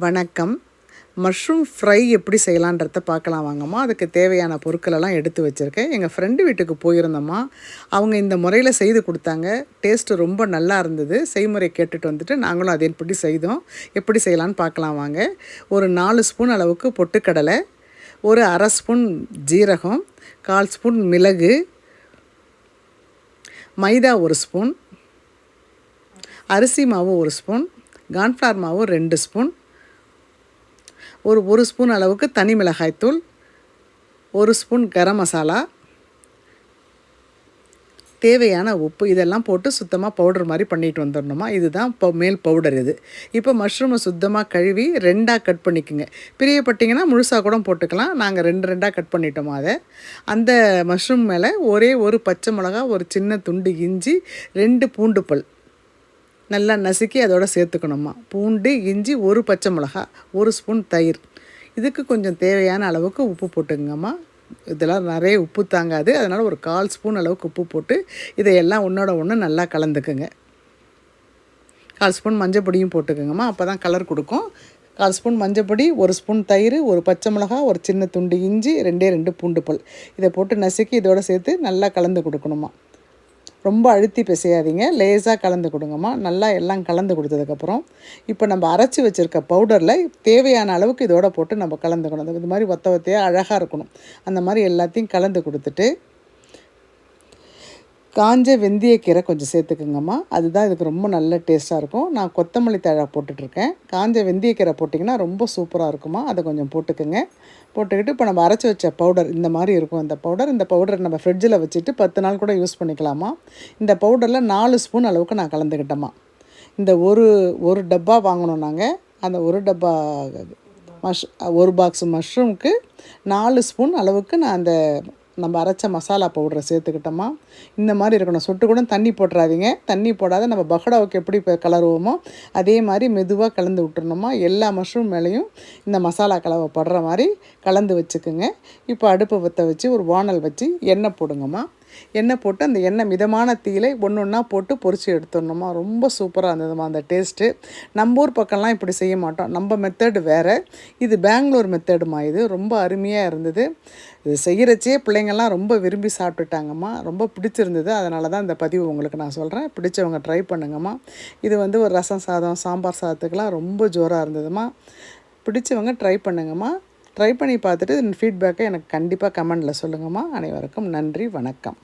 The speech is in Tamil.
வணக்கம். மஷ்ரூம் ஃப்ரை எப்படி செய்யலான்றத பார்க்கலாம் வாங்கம்மா. அதுக்கு தேவையான பொருட்களெல்லாம் எடுத்து வச்சுருக்கேன். எங்கள் ஃப்ரெண்டு வீட்டுக்கு போயிருந்தோம்மா. அவங்க இந்த முறையில் செய்து கொடுத்தாங்க. டேஸ்ட்டு ரொம்ப நல்லா இருந்தது. செய்முறை கேட்டுட்டு வந்துட்டு நாங்களும் அதன்படி செய்தோம். எப்படி செய்யலான்னு பார்க்கலாம் வாங்க. ஒரு 4 ஸ்பூன் அளவுக்கு பொட்டுக்கடலை, ஒரு 1/2 ஸ்பூன் ஜீரகம், 1/4 ஸ்பூன் மிளகு, மைதா 1 ஸ்பூன், அரிசி மாவு 1 ஸ்பூன், கார்ன்ஃப்ளவர் மாவு 2 ஸ்பூன், ஒரு ஸ்பூன் அளவுக்கு தனி மிளகாய்த்தூள், 1 ஸ்பூன் கரம் மசாலா, தேவையான உப்பு, இதெல்லாம் போட்டு சுத்தமாக பவுடர் மாதிரி பண்ணிட்டு வந்துடணுமா. இதுதான் மேல் பவுடர் இது. இப்போ மஷ்ரூமை சுத்தமாக கழுவி 2ஆக கட் பண்ணிக்கோங்க. பிரியப்பட்டிங்கன்னா முழுசாக கூட போட்டுக்கலாம். நாங்கள் 2 கட் பண்ணிட்டோமா அதை. அந்த மஷ்ரூம் மேலே ஒரே ஒரு பச்சை மிளகா, ஒரு சின்ன துண்டு இஞ்சி, 2 பூண்டு பல் நல்லா நசுக்கி அதோட சேர்த்துக்கணுமா. பூண்டு, இஞ்சி, ஒரு பச்சை மிளகா, 1 ஸ்பூன் தயிர். இதுக்கு கொஞ்சம் தேவையான அளவுக்கு உப்பு போட்டுக்கங்கம்மா. இதெல்லாம் நிறைய உப்பு தாங்காது, அதனால் ஒரு 1/4 ஸ்பூன் அளவுக்கு உப்பு போட்டு இதையெல்லாம் ஒன்றோட ஒன்று நல்லா கலந்துக்குங்க. 1/4 ஸ்பூன் மஞ்சள் பொடியும் போட்டுக்கோங்கம்மா, அப்போ தான் கலர் கொடுக்கும். 1/4 ஸ்பூன் மஞ்சள் பொடி, 1 ஸ்பூன் தயிர், ஒரு பச்சை மிளகா, ஒரு சின்ன துண்டு இஞ்சி, 2 பூண்டு பல், இதை போட்டு நசுக்கி இதோடு சேர்த்து நல்லா கலந்து கொடுக்கணுமா. ரொம்ப அழுத்தி பிசையாதீங்க, லேசாக கலந்து கொடுங்கம்மா. நல்லா எல்லாம் கலந்து கொடுத்ததுக்கப்புறம் இப்போ நம்ம அரைச்சி வச்சுருக்க பவுடரில் தேவையான அளவுக்கு இதோட போட்டு நம்ம கலந்துக்கணும். இது மாதிரி ஒத்தையாக அழகாக இருக்கணும். அந்த மாதிரி எல்லாத்தையும் கலந்து கொடுத்துட்டு காஞ்ச வெந்தயக்கீரை கொஞ்சம் சேர்த்துக்குங்கம்மா. அதுதான் இதுக்கு ரொம்ப நல்ல டேஸ்ட்டாக இருக்கும். நான் கொத்தமல்லி தழை போட்டுட்ருக்கேன். காஞ்ச வெந்தயக்கீரை போட்டிங்கன்னா ரொம்ப சூப்பராக இருக்குமா. அதை கொஞ்சம் போட்டுக்குங்க. போட்டுக்கிட்டு இப்போ நம்ம அரைச்சி வச்ச பவுடர் இந்த மாதிரி இருக்கும். இந்த பவுடர் நம்ம ஃப்ரிட்ஜில் வச்சுட்டு 10 நாள் கூட யூஸ் பண்ணிக்கலாமா. இந்த பவுடரில் 4 ஸ்பூன் அளவுக்கு நான் கலந்துக்கிட்டேம்மா. இந்த ஒரு டப்பா வாங்கினோம் நாங்கள். அந்த ஒரு டப்பா ஒரு பாக்ஸ் மஷ்ரூமுக்கு 4 ஸ்பூன் அளவுக்கு நான் அந்த நம்ம அரைச்ச மசாலா பவுடரை சேர்த்துக்கிட்டோமா. இந்த மாதிரி இருக்கணும். சொட்டு கூட தண்ணி போட்டுறாதீங்க. தண்ணி போடாத நம்ம பகோடாவுக்கு எப்படி கலருவோமோ அதே மாதிரி மெதுவாக கலந்து விட்டுறணுமா. எல்லா மஷ்ரூம் மேலேயும் இந்த மசாலா கலவை படுற மாதிரி கலந்து வச்சுக்குங்க. இப்போ அடுப்பை பற்ற வச்சு ஒரு வானல் வச்சு எண்ணெய் போடுங்கம்மா. எண்ணெய் போட்டு அந்த எண்ணெய் மிதமான தீயில ஒன்றா போட்டு பொரித்து எடுத்துடணுமா. ரொம்ப சூப்பராக இருந்ததுமா அந்த டேஸ்ட்டு. நம்ம ஊர் பக்கம்லாம் இப்படி செய்ய மாட்டோம். நம்ம மெத்தடு வேறு, இது பெங்களூர் மெத்தடுமா. இது ரொம்ப அருமையாக இருந்தது. இது செய்கிறச்சே பிள்ளைங்கள்லாம் ரொம்ப விரும்பி சாப்பிட்டுட்டாங்கம்மா. ரொம்ப பிடிச்சிருந்தது. அதனால தான் இந்த பதிவு உங்களுக்கு நான் சொல்கிறேன். பிடிச்சவங்க ட்ரை பண்ணுங்கம்மா. இது ஒரு ரசம் சாதம், சாம்பார் சாதத்துக்கெலாம் ரொம்ப ஜோராக இருந்ததுமா. பிடிச்சவங்க ட்ரை பண்ணுங்கம்மா. ட்ரை பண்ணி பார்த்துட்டு ஃபீட்பேக்கை எனக்கு கண்டிப்பாக கமெண்டில் சொல்லுங்கம்மா. அனைவருக்கும் நன்றி, வணக்கம்.